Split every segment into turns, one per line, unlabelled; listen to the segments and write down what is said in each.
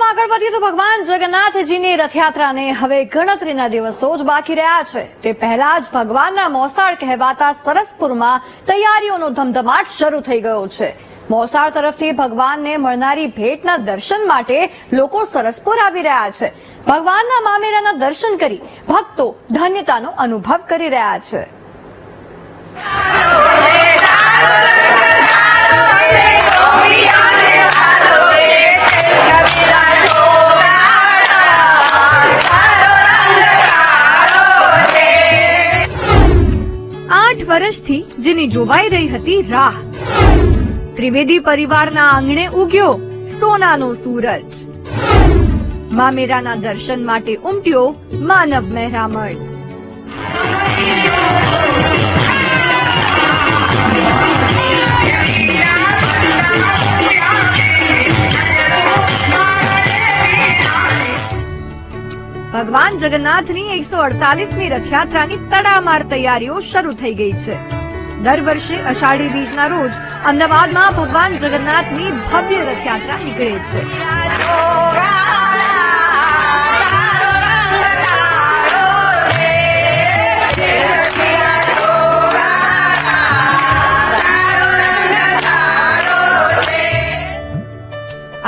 આગળ વધીએ તો ભગવાન જગન્નાથજીની રથયાત્રાને હવે ગણતરીના દિવસો જ બાકી રહ્યા છે. તે પહેલા જ ભગવાનના મોસાળ કહેવાતા સરસપુરમાં તૈયારીઓનો ધમધમાટ શરૂ થઈ ગયો છે. મોસાળ તરફથી ભગવાનને મળનારી ભેટના દર્શન માટે લોકો સરસપુર આવી રહ્યા છે. ભગવાનના મામેરાના દર્શન કરી ભક્તો ધન્યતાનો અનુભવ કરી રહ્યા છે. વર્ષથી જેની જોવાઈ રહી હતી રાહ, ત્રિવેદી પરિવારના આંગણે ઉગ્યો સોનાનો સૂરજ. મામેરાના દર્શન માટે ઉમટ્યો માનવ મહેરામણ. ભગવાન જગન્નાથની 148મી રથયાત્રાની તડામાર તૈયારીઓ શરૂ થઈ ગઈ છે. દર વર્ષે અષાઢી બીજના રોજ અમદાવાદમાં ભગવાન જગન્નાથની ભવ્ય રથયાત્રા નીકળે છે.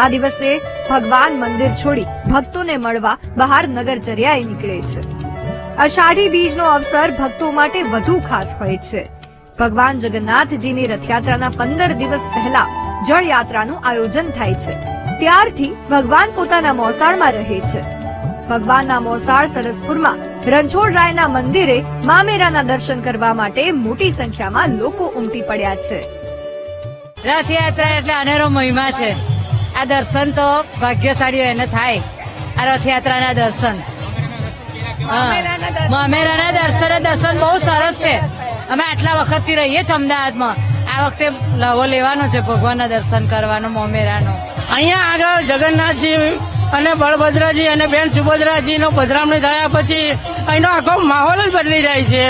આ દિવસે ભગવાન મંદિર છોડી ભક્તોને મળવા બહાર નગરચર્યાએ નીકળે છે. અષાઢી બીજનો અવસર ભક્તો માટે વધુ ખાસ હોય છે. ભગવાન જગન્નાથજીની રથયાત્રાના 15 દિવસ પહેલા જળયાત્રાનું આયોજન થાય છે. ત્યારથી ભગવાન પોતાના મોસાળમાં રહે છે. ભગવાનના મોસાળ સરસપુરમાં રણછોડરાયના મંદિરે મામેરાના દર્શન કરવા માટે મોટી સંખ્યામાં લોકો ઉમટી પડ્યા છે.
રથયાત્રા એટલે અનેરો મહિમા છે. આ દર્શન તો ભાગ્યશાળી એને થાય. આ રથયાત્રાના દર્શન, મામેરાના દર્શન બહુ સરસ છે. અમે આટલા વખતથી રહીએ છીએ અમદાવાદમાં. આ વખતે લાવો લેવાનો છે ભગવાનના દર્શન કરવાનો મામેરાનો.
અહીંયા આગળ જગન્નાથજી અને બળભદ્રજી અને બેન સુભદ્રાજીનો પધરામણી થયા પછી અહીંનો આખો માહોલ જ બદલી જાય છે.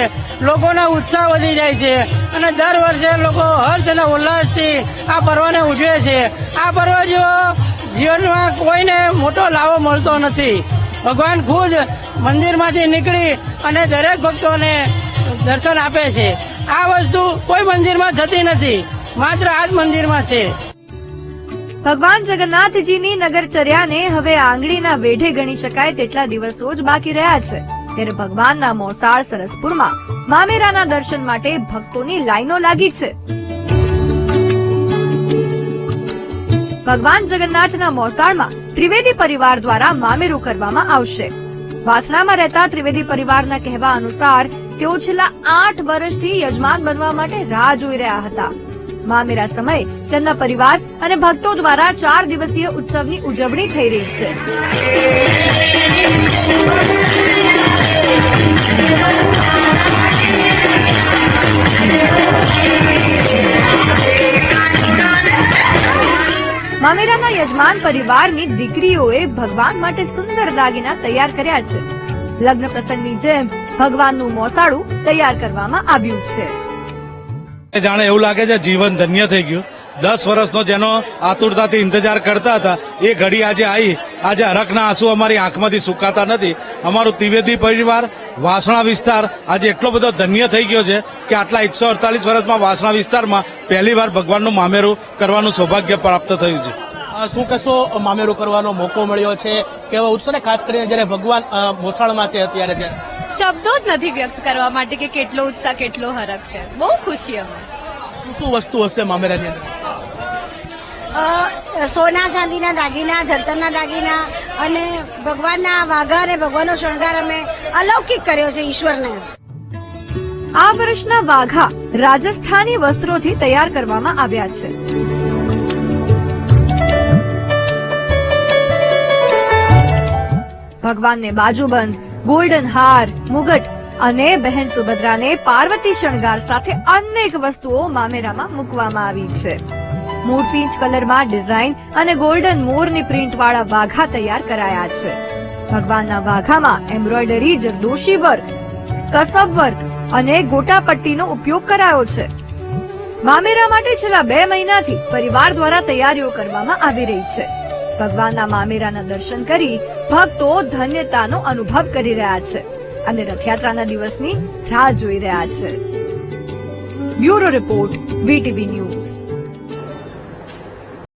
લોકોનો ઉત્સાહ વધી જાય છે અને દર વર્ષે લોકો હર્ષ અને ઉલ્લાસથી આ પર્વને ઉજવે છે. આ પર્વ જેવો જીવનમાં કોઈને મોટો લાવો મળતો નથી. ભગવાન ખુદ મંદિરમાંથી નીકળી અને દરેક ભક્તોને દર્શન આપે છે. આ વસ્તુ કોઈ મંદિરમાં થતી નથી, માત્ર આ જ મંદિરમાં છે.
ભગવાન જગન્નાથજીની નગરચર્યાને હવે આંગળીના વેઢે ગણી શકાય તેટલા દિવસો જ બાકી રહ્યા છે. ત્યારે ભગવાનના મોસાળ સરસપુરમાં મામેરાના દર્શન માટે ભક્તોની લાઈનો લાગી છે. ભગવાન જગન્નાથના મોસાળમાં ત્રિવેદી પરિવાર દ્વારા મામેરું કરવામાં આવશે. વાસણામાં રહેતા ત્રિવેદી પરિવારના કહેવા અનુસાર તેઓ છેલ્લા 8 વર્ષથી યજમાન બનવા માટે રાહ જોઈ રહ્યા હતા. મામેરા સમયે તેમના પરિવાર અને ભક્તો દ્વારા 4 દિવસીય ઉત્સવની ઉજવણી થઈ રહી છે. મામેરાના યજમાન પરિવારની દીકરીઓએ ભગવાન માટે સુંદર દાગીના તૈયાર કર્યા છે. લગ્ન પ્રસંગની જેમ ભગવાનનું મોસાળું તૈયાર કરવામાં આવ્યું છે.
જાણે એવું લાગે છે જીવન ધન્ય થઈ ગયું. 10 વર્ષનો જેનો આતુરતાથી ઇંતજાર કરતા હતા એ ઘડી આજે આવી. આજે હરખના આંસુ અમારી આંખમાંથી સુકાતા નથી. અમારું ત્રિવેદી પરિવાર વાસણા વિસ્તાર આજે એટલો બધો ધન્ય થઈ ગયો છે કે આટલા 148 વર્ષમાં વાસણા વિસ્તારમાં પહેલીવાર ભગવાનનું મામેરું કરવાનું સૌભાગ્ય પ્રાપ્ત થયું છે.
શું કશો મામેરું કરવાનો મોકો મળ્યો છે? કેવા ઉત્સવ ને ખાસ કરીને જયારે ભગવાન મોસાળમાં છે અત્યારે ત્યારે
શબ્દો જ નથી વ્યક્ત કરવા માટે કે કેટલો ઉત્સાહ, કેટલો હરખ છે. બહુ ખુશી અમે.
શું વસ્તુ હશે મામેરાની અંદર?
સોના ચાંદીના દાગીના, જળતરના દાગીના અને ભગવાનના વાઘા અને ભગવાનનો શણગાર અમે અલૌકિક કર્યો છે ઈશ્વરને.
આ વર્ષના વાઘા રાજસ્થાની વસ્ત્રોથી તૈયાર કરવામાં આવ્યા છે. ભગવાનને બાજુબંધ, ગોલ્ડન હાર, મુગટ અને બહેન સુભદ્રાને પાર્વતી શણગાર સાથે અનેક વસ્તુઓ મામેરામાં મૂકવામાં આવી છે. મોરપીંચ કલરમાં ડિઝાઇન અને ગોલ્ડન મોરની પ્રિન્ટવાળા વાઘા તૈયાર કરાયા છે. ભગવાનના વાઘામાં એમ્બ્રોઇડરી, જરદોશી વર્ક, કસબ વર્ક અને ગોટાપટ્ટીનો ઉપયોગ કરાયો છે. મામેરા માટે છેલ્લા 2 મહિનાથી પરિવાર દ્વારા તૈયારીઓ કરવામાં આવી રહી છે. ભગવાનના મામેરાના દર્શન કરી ભક્તો ધન્યતાનો અનુભવ કરી રહ્યા છે અને રથયાત્રાના દિવસની રાહ જોઈ રહ્યા છે. Bureau report, VTV news.